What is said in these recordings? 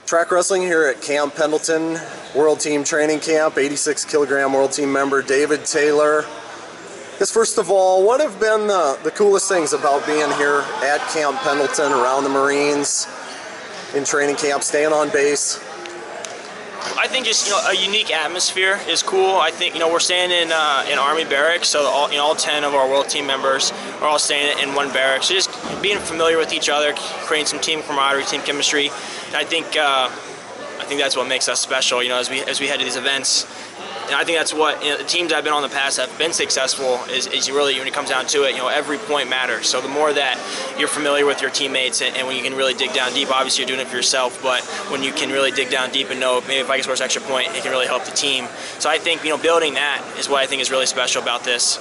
Track wrestling here at Camp Pendleton, World Team Training Camp, 86 kilogram World Team member David Taylor. Guess first of all, what have been the coolest things about being here at Camp Pendleton, around the Marines, in training camp, staying on base? I think just a unique atmosphere is cool. I think we're staying in Army barracks, so all 10 of our World Team members are all staying in one barracks. So just being familiar with each other, creating some team camaraderie, team chemistry. And I think that's what makes us special. As we head to these events. And I think that's what the teams I've been on in the past have been successful is you really, when it comes down to it, every point matters. So the more that you're familiar with your teammates and when you can really dig down deep, obviously you're doing it for yourself, but when you can really dig down deep and know maybe if I can score this extra point, it can really help the team. So I think building that is what I think is really special about this.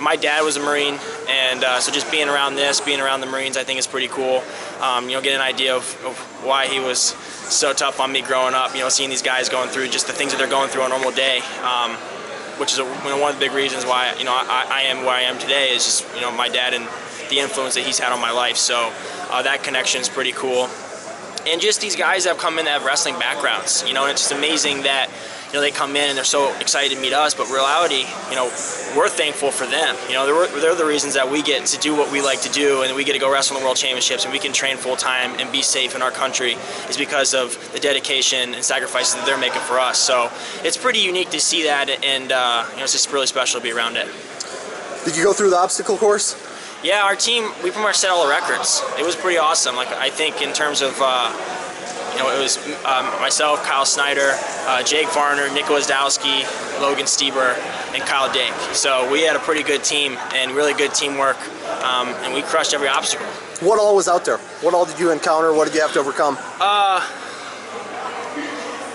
My dad was a Marine, and so just being around the Marines, I think is pretty cool. Get an idea of why he was so tough on me growing up. Seeing these guys going through just the things that they're going through on a normal day, which is one of the big reasons why I am where I am today. Is just my dad and the influence that he's had on my life. So that connection is pretty cool. And just these guys that have come in that have wrestling backgrounds. And it's just amazing that they come in and they're so excited to meet us, but in reality, we're thankful for them. They're the reasons that we get to do what we like to do, and we get to go wrestle in the World Championships, and we can train full time and be safe in our country is because of the dedication and sacrifices that they're making for us. So it's pretty unique to see that, and it's just really special to be around it. Did you go through the obstacle course? Yeah, our team, we pretty much set all the records. It was pretty awesome. I think in terms of it was myself, Kyle Snyder, Jake Varner, Nick Wasdowski, Logan Stieber, and Kyle Dake. So we had a pretty good team and really good teamwork, and we crushed every obstacle. What all was out there? What all did you encounter? What did you have to overcome?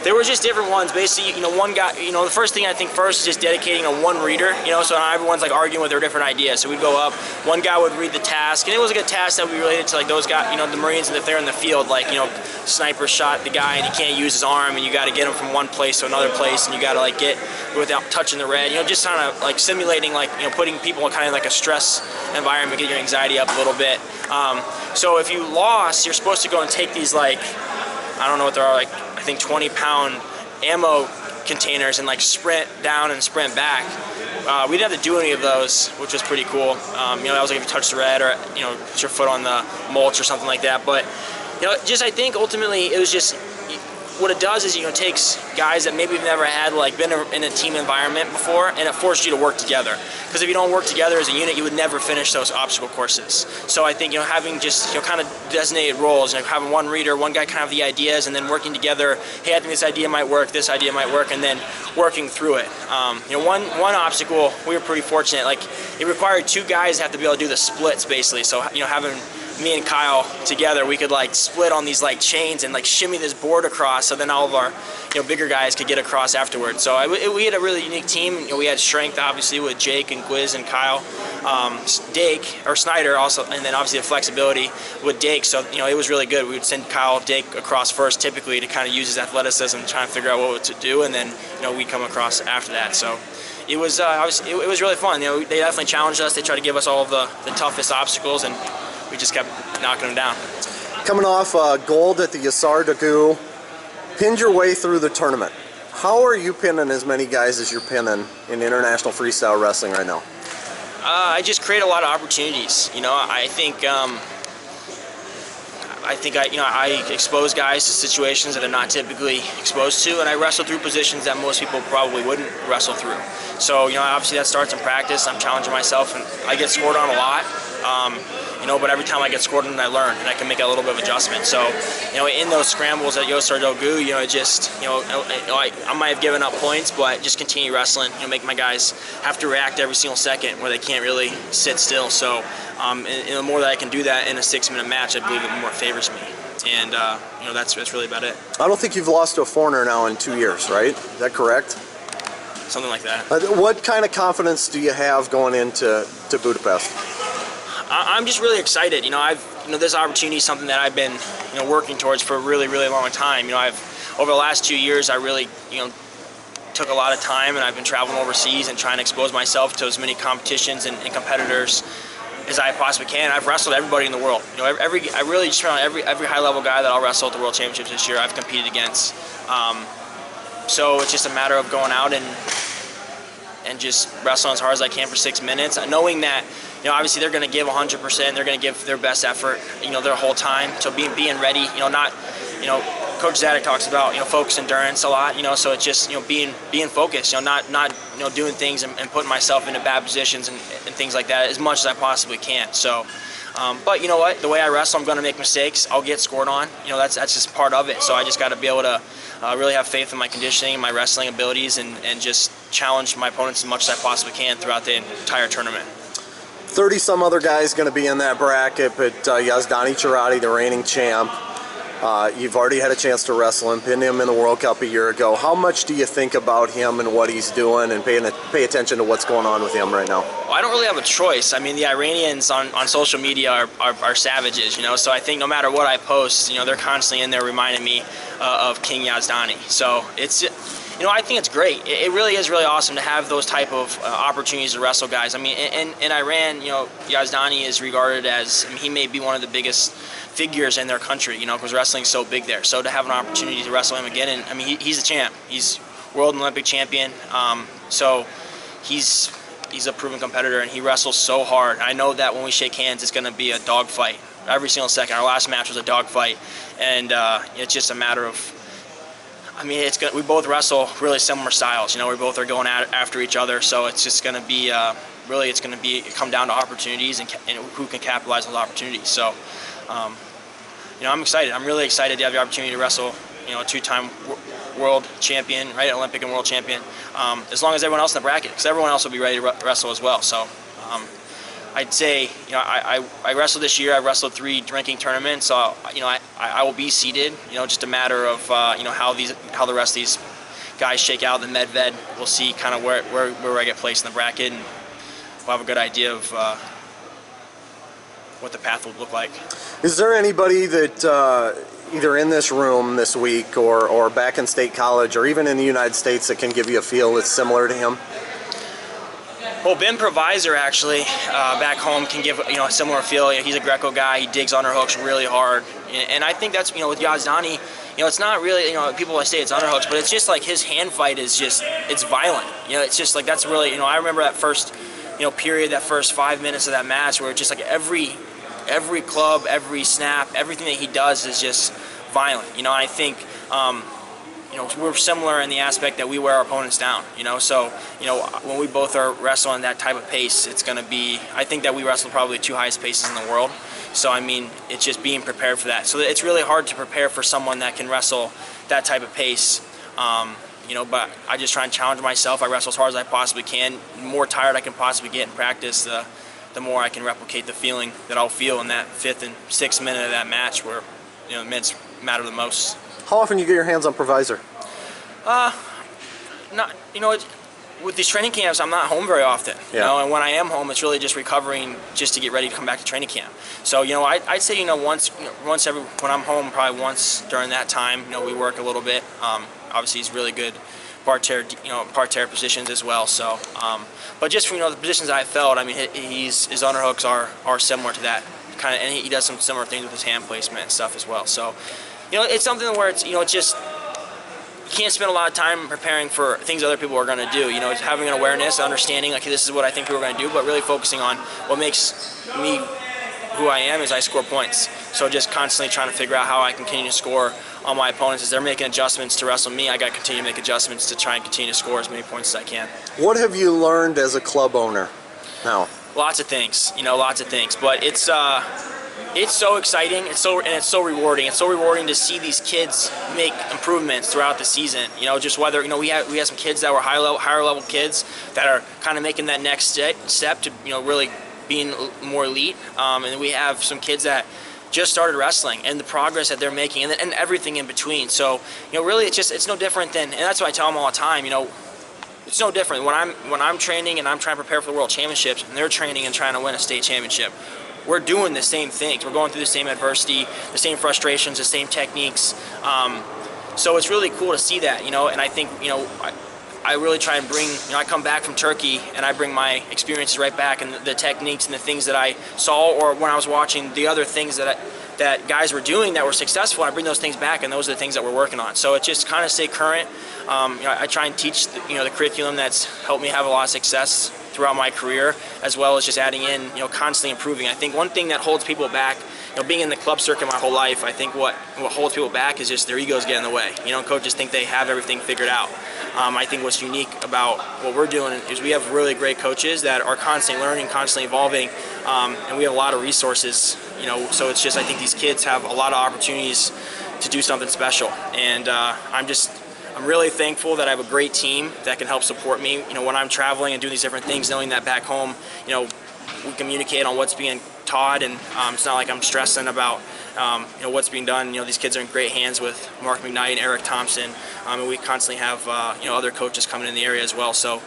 There were just different ones. Basically, one guy, the first thing I think first is just dedicating a one reader, so not everyone's arguing with their different ideas. So we'd go up, one guy would read the task, and it was a good task that we related to those guys, the Marines, and if they're in the field, sniper shot the guy and he can't use his arm, and you got to get him from one place to another place, and you got to get without touching the red, just kind of simulating putting people in kind of a stress environment, get your anxiety up a little bit. So if you lost, you're supposed to go and take these I don't know what there are, I think 20-pound ammo containers and sprint down and sprint back. We didn't have to do any of those, which was pretty cool. That was if you touch the red or put your foot on the mulch or something like that. But I think ultimately it was just what it does is it takes guys that maybe have never had been in a team environment before, and it forced you to work together. Because if you don't work together as a unit, you would never finish those obstacle courses. So I think having just kind of designated roles, having one reader, one guy kind of the ideas, and then working together. Hey, I think this idea might work, and then working through it. One obstacle we were pretty fortunate. It required two guys to have to be able to do the splits basically. So having me and Kyle together, we could split on these chains and shimmy this board across, so then all of our bigger guys could get across afterwards. So we had a really unique team. We had strength obviously with Jake and Gwiz and Kyle, Dake or Snyder also, and then obviously the flexibility with Dake. So it was really good. We would send Kyle Dake across first typically to kind of use his athleticism, trying to figure out what to do, and then we'd come across after that. So it was it was really fun. They definitely challenged us. They tried to give us all of the toughest obstacles, and we just kept knocking them down. Coming off gold at the Yasar Dagu, pinned your way through the tournament. How are you pinning as many guys as you're pinning in international freestyle wrestling right now? I just create a lot of opportunities. I expose guys to situations that they're not typically exposed to, and I wrestle through positions that most people probably wouldn't wrestle through. So obviously that starts in practice. I'm challenging myself, and I get scored on a lot. But every time I get scored on, I learn, and I can make a little bit of adjustment. So, in those scrambles at Yasar Dagu, I might have given up points, but just continue wrestling. Make my guys have to react every single second where they can't really sit still. So, the more that I can do that in a 6-minute match, I believe it more favors me. And that's really about it. I don't think you've lost to a foreigner now in 2 years, right? Is that correct? Something like that. What kind of confidence do you have going into Budapest? I'm just really excited. This opportunity is something that I've been, working towards for a really, really long time. Over the last 2 years, I really, took a lot of time, and I've been traveling overseas and trying to expose myself to as many competitions and competitors as I possibly can. I've wrestled everybody in the world. You know, I really just found every high level guy that I'll wrestle at the World Championships this year I've competed against. So it's just a matter of going out and just wrestling as hard as I can for 6 minutes, knowing that, you know, obviously they're going to give 100%. They're going to give their best effort, you know, their whole time. So being ready, you know, not, you know, Coach Zadic talks about, you know, focus endurance a lot, you know, so it's just, you know, being focused, you know, not you know, doing things and putting myself into bad positions and things like that as much as I possibly can. So, but you know what, the way I wrestle, I'm going to make mistakes. I'll get scored on. You know, that's just part of it. So I just got to be able to really have faith in my conditioning and my wrestling abilities and just challenge my opponents as much as I possibly can throughout the entire tournament. 30-some other guys going to be in that bracket, but Yazdanicharati, the reigning champ, you've already had a chance to wrestle him, pinned him in the World Cup a year ago. How much do you think about him and what he's doing and pay attention to what's going on with him right now? Well, I don't really have a choice. I mean, the Iranians on social media are savages, you know, so I think no matter what I post, you know, they're constantly in there reminding me of King Yazdani. So it's, you know, I think it's great. It really is really awesome to have those type of opportunities to wrestle guys. I mean, in Iran, you know, Yazdani is regarded as, I mean, he may be one of the biggest figures in their country, you know, because wrestling's so big there. So to have an opportunity to wrestle him again, and I mean, he's a champ. He's world and Olympic champion. So he's a proven competitor, and he wrestles so hard. I know that when we shake hands, it's going to be a dogfight every single second. Our last match was a dogfight, and it's just a matter of, I mean, we both wrestle really similar styles. You know, we both are going after each other, so it's just going to be really, it's going to be come down to opportunities and who can capitalize on those opportunities. So, you know, I'm excited. I'm really excited to have the opportunity to wrestle, you know, a two-time world champion, right, Olympic and world champion, as long as everyone else in the bracket, because everyone else will be ready to wrestle as well. So, I'd say, you know, I wrestled this year. I wrestled 3 ranking tournaments, so you know, I will be seeded. You know, just a matter of you know, how the rest of these guys shake out. The Medved, we'll see kind of where I get placed in the bracket, and we'll have a good idea of what the path will look like. Is there anybody that either in this room this week or back in State College or even in the United States that can give you a feel that's similar to him? Well, Ben Provisor actually back home can give, you know, a similar feel. You know, he's a Greco guy. He digs underhooks really hard, and I think that's, you know, with Yazdani, you know, it's not really, you know, people say it's underhooks, but it's just like his hand fight is just, it's violent. You know, it's just like, that's really, you know, I remember that first, you know, period, that first 5 minutes of that match where it's just like every club, every snap, everything that he does is just violent. You know, and I think, you know, we're similar in the aspect that we wear our opponents down, you know, so, you know, when we both are wrestling that type of pace, it's going to be, I think that we wrestle probably the 2 highest paces in the world, so I mean, it's just being prepared for that. So it's really hard to prepare for someone that can wrestle that type of pace, you know, but I just try and challenge myself. I wrestle as hard as I possibly can. The more tired I can possibly get in practice, the more I can replicate the feeling that I'll feel in that 5th and 6th minute of that match where, you know, the minutes matter the most. How often do you get your hands on Provisor? Not, you know, with these training camps, I'm not home very often. Yeah. You know, and when I am home, it's really just recovering, just to get ready to come back to training camp. So, you know, I'd say, you know, when I'm home, probably once during that time, you know, we work a little bit. Obviously, he's really good parterre positions as well. So, but just from, you know, the positions that I felt, I mean, his underhooks are similar to that kind of, and he does some similar things with his hand placement and stuff as well. So, you know, it's something where it's, you know, it's just, you can't spend a lot of time preparing for things other people are going to do. You know, it's having an awareness, understanding, like, this is what I think people are going to do, but really focusing on what makes me who I am is I score points. So just constantly trying to figure out how I can continue to score on my opponents. As they're making adjustments to wrestle me, I got to continue to make adjustments to try and continue to score as many points as I can. What have you learned as a club owner now? Lots of things, you know, lots of things. But it's so exciting. It's so rewarding. It's so rewarding to see these kids make improvements throughout the season. You know, just whether, you know, we have some kids that were higher level kids that are kind of making that next step to, you know, really being more elite. And then we have some kids that just started wrestling and the progress that they're making and everything in between. So, you know, really it's no different than, and that's what I tell them all the time, you know, it's no different when I'm training and I'm trying to prepare for the World Championships and they're training and trying to win a state championship. We're doing the same things. We're going through the same adversity, the same frustrations, the same techniques. So it's really cool to see that, you know, and I think, you know, I really try and bring, I come back from Turkey and I bring my experiences right back, and the techniques and the things that I saw, or when I was watching the other things that guys were doing that were successful, I bring those things back, and those are the things that we're working on. So it just kind of stay current. I try and teach the curriculum that's helped me have a lot of success throughout my career, as well as just adding in, constantly improving. I think one thing that holds people back, being in the club circuit my whole life, I think what holds people back is just their egos get in the way. Coaches think they have everything figured out. I think what's unique about what we're doing is we have really great coaches that are constantly learning, constantly evolving, and we have a lot of resources. So it's just, I think these kids have a lot of opportunities to do something special, and I'm really thankful that I have a great team that can help support me. When I'm traveling and doing these different things, knowing that back home, we communicate on what's being taught, and it's not like I'm stressing about what's being done. These kids are in great hands with Mark McKnight and Eric Thompson, and we constantly have other coaches coming in the area as well. So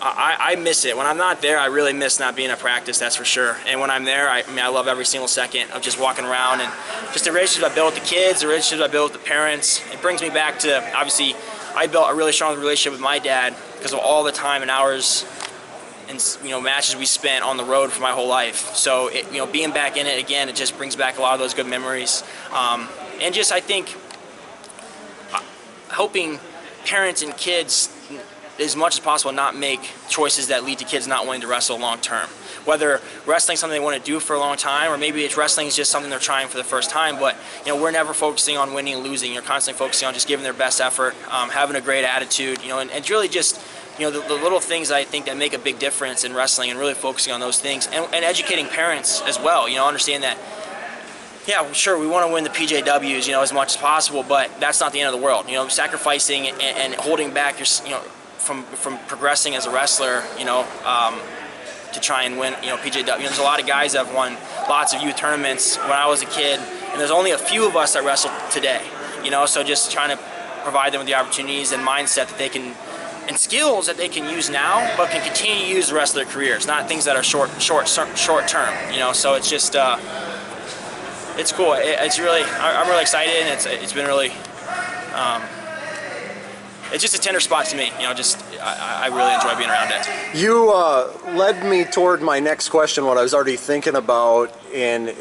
I miss it. When I'm not there, I really miss not being at practice, that's for sure. And when I'm there, I love every single second of just walking around, and just the relationships I built with the kids, the relationships I built with the parents. It brings me back to, obviously, I built a really strong relationship with my dad because of all the time and hours and matches we spent on the road for my whole life. So being back in it again, it just brings back a lot of those good memories. And just, I think, helping parents and kids as much as possible not make choices that lead to kids not wanting to wrestle long term. Whether wrestling's something they want to do for a long time, or maybe it's wrestling is just something they're trying for the first time, but we're never focusing on winning and losing. You're constantly focusing on just giving their best effort, having a great attitude, and it's really just the little things I think that make a big difference in wrestling, and really focusing on those things, and educating parents as well. Understand that, yeah, sure, we want to win the PJWs, as much as possible, but that's not the end of the world. Sacrificing and holding back your, from progressing as a wrestler, to try and win, PJW. There's a lot of guys that have won lots of youth tournaments when I was a kid, and there's only a few of us that wrestle today. So just trying to provide them with the opportunities and mindset that they can, and skills that they can use now, but can continue to use the rest of their careers. Not things that are short term. So it's just, it's cool. It's really, I'm really excited, and it's been really. It's just a tender spot to me, I really enjoy being around it. You led me toward my next question, what I was already thinking about, and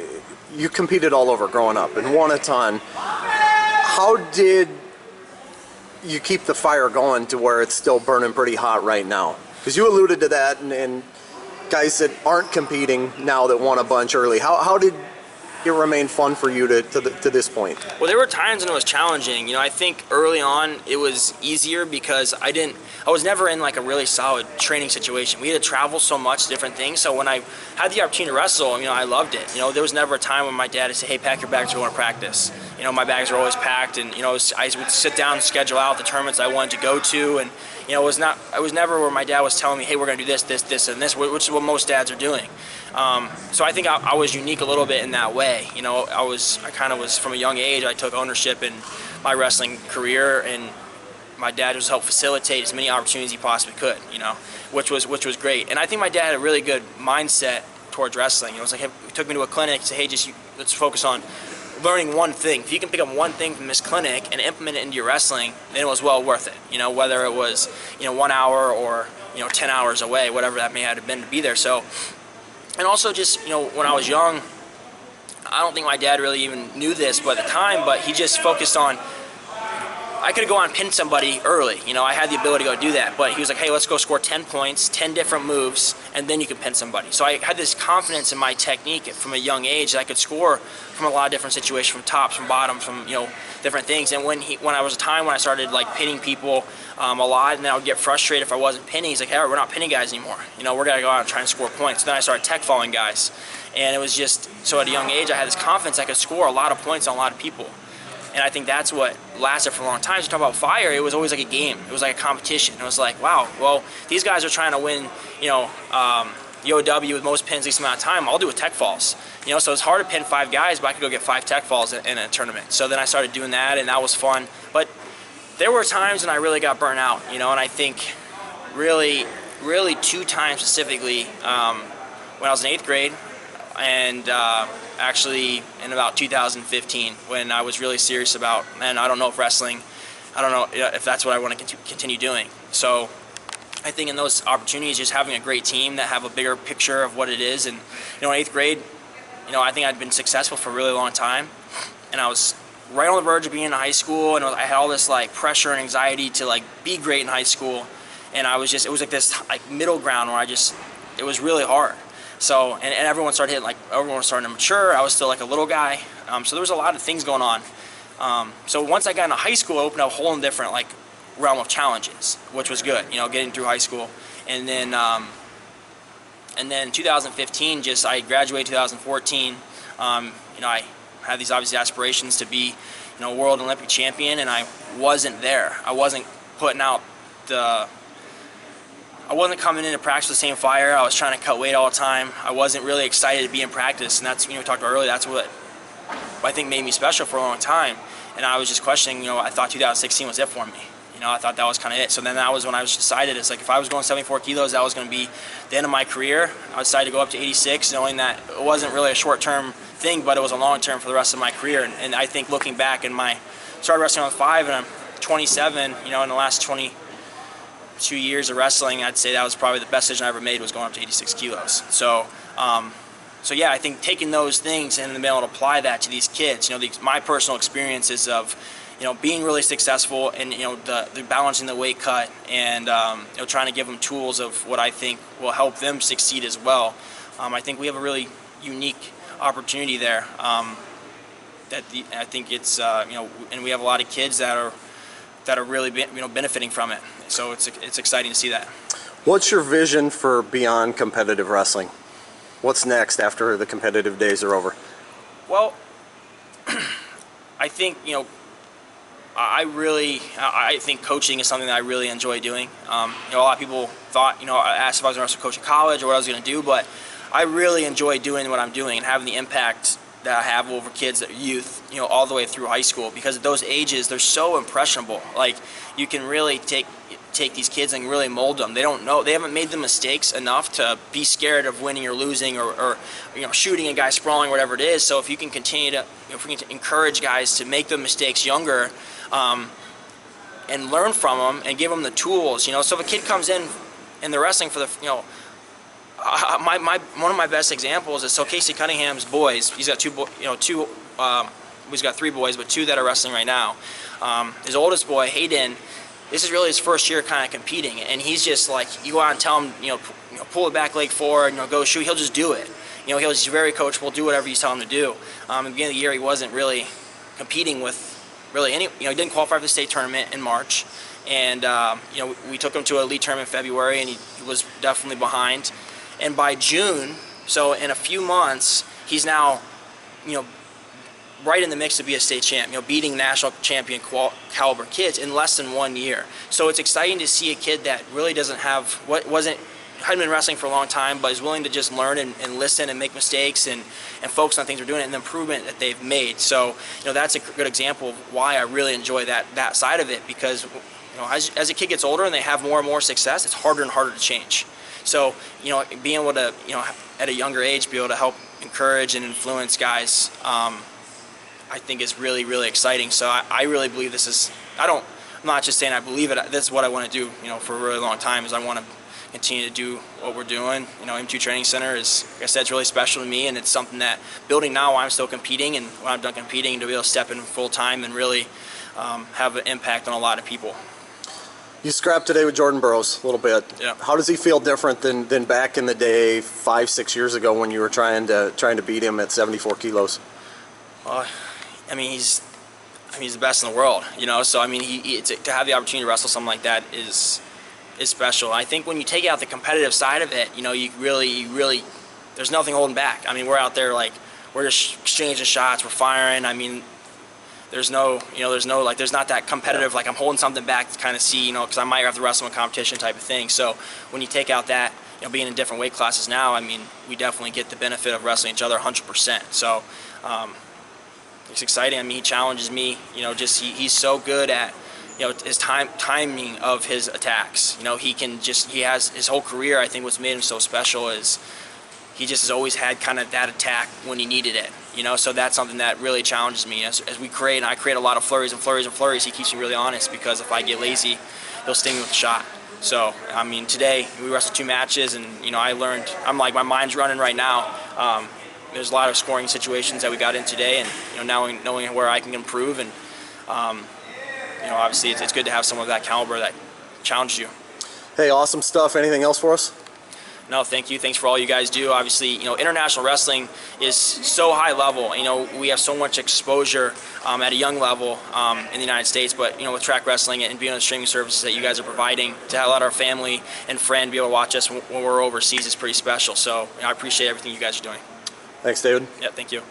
you competed all over growing up and won a ton. How did you keep the fire going to where it's still burning pretty hot right now? Because you alluded to that, and guys that aren't competing now that won a bunch early, how did it remain fun for you to this point? Well, there were times when it was challenging. I think early on it was easier because I was never in like a really solid training situation. We had to travel so much, different things. So when I had the opportunity to wrestle, I loved it. There was never a time when my dad would say, "Hey, pack your bags, we're going to practice." My bags were always packed, and I would sit down and schedule out the tournaments I wanted to go to, and it was never where my dad was telling me, "Hey, we're going to do this, this, this, and this," which is what most dads are doing. So I think I was unique a little bit in that way. I kind of was, from a young age, I took ownership in my wrestling career, and my dad was help facilitate as many opportunities he possibly could, which was great. And I think my dad had a really good mindset towards wrestling. It was like, he took me to a clinic and said, "Hey, let's focus on learning one thing. If you can pick up one thing from this clinic and implement it into your wrestling, then it was well worth it. Whether it was 1 hour or 10 hours away, whatever that may have been to be there." So, and also just when I was young, I don't think my dad really even knew this at the time, but he just focused on, I could go on and pin somebody early. I had the ability to go do that, but he was like, "Hey, let's go score 10 points, 10 different moves, and then you can pin somebody." So I had this confidence in my technique from a young age that I could score from a lot of different situations, from tops, from bottoms, from different things. And when I was a time when I started like pinning people a lot, and then I would get frustrated if I wasn't pinning. He's like, "Hey, we're not pinning guys anymore. We're gonna go out and try and score points." So then I started tech falling guys, and it was just, so at a young age I had this confidence I could score a lot of points on a lot of people. And I think that's what lasted for a long time. So you talk about fire, it was always like a game. It was like a competition. It was like, wow, well, these guys are trying to win, UOW with most pins least amount of time. I'll do with tech falls. So it's hard to pin 5 guys, but I could go get 5 tech falls in a tournament. So then I started doing that, and that was fun. But there were times when I really got burnt out, and I think really 2 times specifically when I was in 8th grade, and actually in about 2015, when I was really serious about, man, I don't know if wrestling I don't know if that's what I want to continue doing. So I think in those opportunities, just having a great team that have a bigger picture of what it is. And, in 8th grade, I think I'd been successful for a really long time. And I was right on the verge of being in high school, and I had all this like pressure and anxiety to like be great in high school. And it was like this like middle ground where it was really hard. So, and everyone started everyone was starting to mature. I was still like a little guy. So there was a lot of things going on. So once I got into high school, it opened up a whole different like realm of challenges, which was good, getting through high school. And then 2015, I graduated 2014. I had these obviously aspirations to be, world Olympic champion, and I wasn't there. I wasn't putting out I wasn't coming into practice with the same fire. I was trying to cut weight all the time. I wasn't really excited to be in practice, and that's, we talked about earlier, that's what I think made me special for a long time. And I was just questioning, I thought 2016 was it for me. I thought that was kind of it. So then that was when I was decided, it's like if I was going 74 kilos, that was going to be the end of my career. I decided to go up to 86, knowing that it wasn't really a short-term thing, but it was a long-term for the rest of my career. And I think looking back, started wrestling when I was 5, and I'm 27, in the last 22 years of wrestling, I'd say that was probably the best decision I ever made, was going up to 86 kilos. So yeah, I think taking those things and being able to apply that to these kids, my personal experiences of, being really successful and, the balancing the weight cut and, trying to give them tools of what I think will help them succeed as well. I think we have a really unique opportunity there. I think it's, and we have a lot of kids that are really, benefiting from it. So it's exciting to see that. What's your vision for beyond competitive wrestling? What's next after the competitive days are over? Well, I think, I think coaching is something that I really enjoy doing. A lot of people thought, asked if I was going to coach in college or what I was going to do, but I really enjoy doing what I'm doing and having the impact that I have over kids, youth, all the way through high school, because at those ages, they're so impressionable. Like, you can really take these kids and really mold them. They don't know, they haven't made the mistakes enough to be scared of winning or losing or shooting a guy sprawling, whatever it is. So if you can continue to, if we can encourage guys to make the mistakes younger, and learn from them and give them the tools, so if a kid comes in and they're wrestling for the, one of my best examples is, so Casey Cunningham's boys, he's got he's got 3 boys, but 2 that are wrestling right now. His oldest boy, Hayden, this is really his first year kind of competing, and he's just like, you go out and tell him, pull the back leg forward, go shoot, he'll just do it. He's very coachable, do whatever you tell him to do. At the beginning of the year, he wasn't really competing with really any, he didn't qualify for the state tournament in March, and we took him to an elite tournament in February, and he was definitely behind. And by June, so in a few months, he's now, right in the mix to be a state champ, beating national champion caliber kids in less than 1 year. So it's exciting to see a kid that really doesn't have, hadn't been wrestling for a long time, but is willing to just learn and listen and make mistakes and focus on things they're doing and the improvement that they've made. So, that's a good example of why I really enjoy that side of it, because, as a kid gets older and they have more and more success, it's harder and harder to change. So, being able to, at a younger age, be able to help encourage and influence guys, I think is really, really exciting. So I really believe this is, I'm not just saying I believe it, this is what I want to do, for a really long time, is I want to continue to do what we're doing. M2 Training Center is, like I said, it's really special to me, and it's something that building now while I'm still competing, and when I'm done competing, to be able to step in full time and really have an impact on a lot of people. You scrapped today with Jordan Burroughs a little bit. Yeah. How does he feel different than back in the day, 5-6 years ago, when you were trying to beat him at 74 kilos? He's the best in the world, So to have the opportunity to wrestle something like that is special. I think when you take out the competitive side of it, you really, there's nothing holding back. We're out there like, we're just exchanging shots, we're firing. There's no, there's not that competitive, like I'm holding something back to kind of see, because I might have to wrestle in competition type of thing. So when you take out that, being in different weight classes now, we definitely get the benefit of wrestling each other 100%. So it's exciting. He challenges me, he's so good at, his timing of his attacks. He has his whole career. I think what's made him so special is he just has always had kind of that attack when he needed it. You know, so that's something that really challenges me. As we create, and I create a lot of flurries and flurries and flurries, he keeps me really honest, because if I get lazy, he'll sting me with a shot. So, I mean, today we wrestled 2 matches, and, you know, I learned, I'm like, my mind's running right now. There's a lot of scoring situations that we got in today, and, you know, now knowing where I can improve, and, you know, obviously it's good to have someone of that caliber that challenges you. Hey, awesome stuff. Anything else for us? No, thank you. Thanks for all you guys do. Obviously, you know, international wrestling is so high level. You know, we have so much exposure at a young level in the United States, but, you know, with track wrestling and being on the streaming services that you guys are providing, to let our family and friend be able to watch us when we're overseas is pretty special. So, you know, I appreciate everything you guys are doing. Thanks, David. Yeah, thank you.